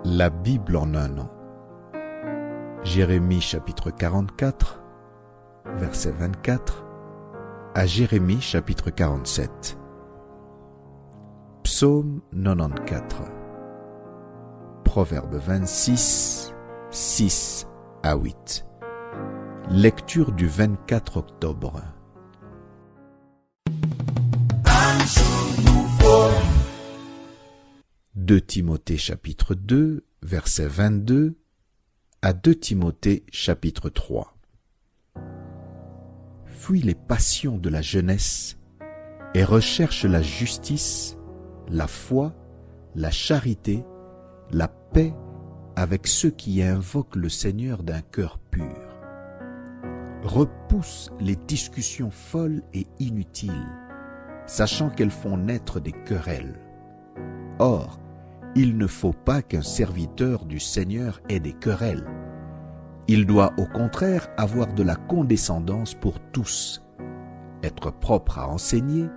La Bible en un an. Jérémie chapitre 44, verset 24 à Jérémie chapitre 47. Psaume 94. Proverbe 26, 6 à 8. Lecture du 24 octobre. 2 Timothée chapitre 2, verset 22 à 2 Timothée chapitre 3. Fuis les passions de la jeunesse et recherche la justice, la foi, la charité, la paix avec ceux qui invoquent le Seigneur d'un cœur pur. Repousse les discussions folles et inutiles, sachant qu'elles font naître des querelles. Or, il ne faut pas qu'un serviteur du Seigneur ait des querelles. Il doit au contraire avoir de la condescendance pour tous, être propre à enseigner,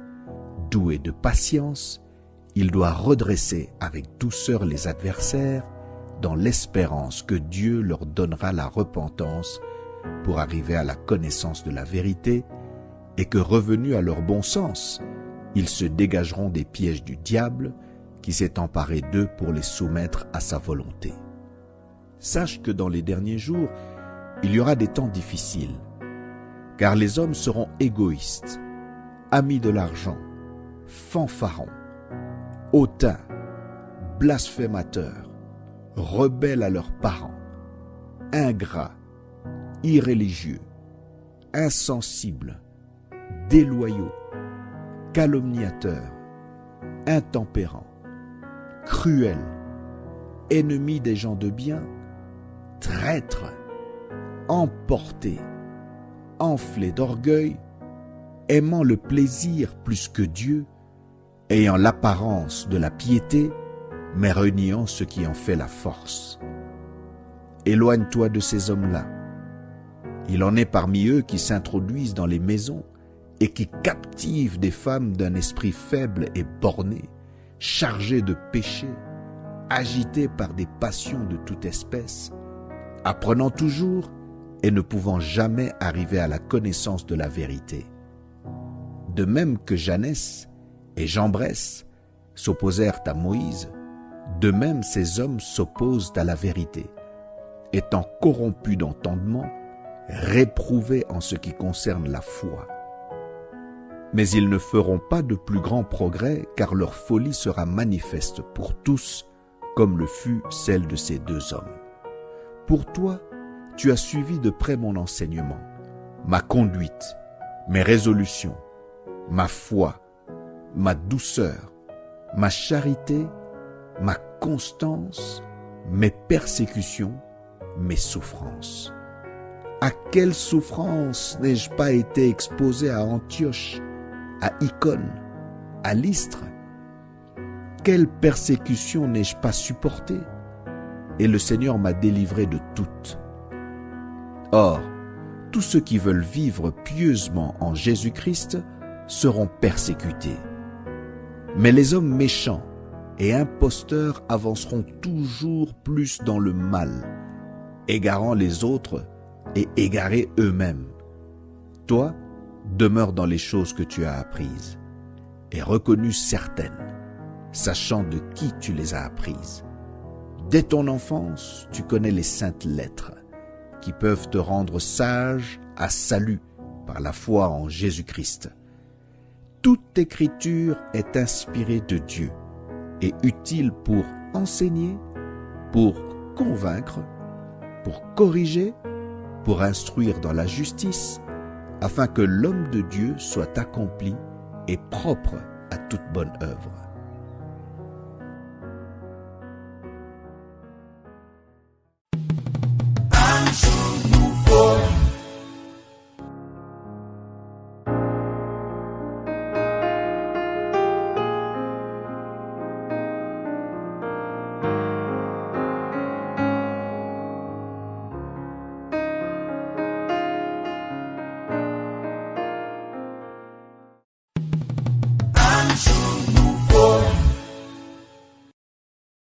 doué de patience. Il doit redresser avec douceur les adversaires dans l'espérance que Dieu leur donnera la repentance pour arriver à la connaissance de la vérité et que, revenus à leur bon sens, ils se dégageront des pièges du diable qui s'est emparé d'eux pour les soumettre à sa volonté. Sache que dans les derniers jours, il y aura des temps difficiles, car les hommes seront égoïstes, amis de l'argent, fanfarons, hautains, blasphémateurs, rebelles à leurs parents, ingrats, irréligieux, insensibles, déloyaux, calomniateurs, intempérants, cruels, ennemis des gens de bien, traîtres, emportés, enflés d'orgueil, aimant le plaisir plus que Dieu, ayant l'apparence de la piété, mais reniant ce qui en fait la force. Éloigne-toi de ces hommes-là. Il en est parmi eux qui s'introduisent dans les maisons et qui captivent des femmes d'un esprit faible et borné, chargés de péché, agités par des passions de toute espèce, apprenant toujours et ne pouvant jamais arriver à la connaissance de la vérité. De même que Janès et Jambres s'opposèrent à Moïse, de même ces hommes s'opposent à la vérité, étant corrompus d'entendement, réprouvés en ce qui concerne la foi. Mais ils ne feront pas de plus grands progrès, car leur folie sera manifeste pour tous, comme le fut celle de ces deux hommes. Pour toi, tu as suivi de près mon enseignement, ma conduite, mes résolutions, ma foi, ma douceur, ma charité, ma constance, mes persécutions, mes souffrances. À quelle souffrance n'ai-je pas été exposé à Antioche, à Icône, à Lystre? Quelle persécution n'ai-je pas supportée? Et le Seigneur m'a délivré de toutes. Or, tous ceux qui veulent vivre pieusement en Jésus-Christ seront persécutés. Mais les hommes méchants et imposteurs avanceront toujours plus dans le mal, égarant les autres et égarés eux-mêmes. Toi, demeure dans les choses que tu as apprises et reconnues certaines, sachant de qui tu les as apprises. Dès ton enfance, tu connais les saintes lettres qui peuvent te rendre sage à salut par la foi en Jésus-Christ. Toute écriture est inspirée de Dieu et utile pour enseigner, pour convaincre, pour corriger, pour instruire dans la justice, afin que l'homme de Dieu soit accompli et propre à toute bonne œuvre.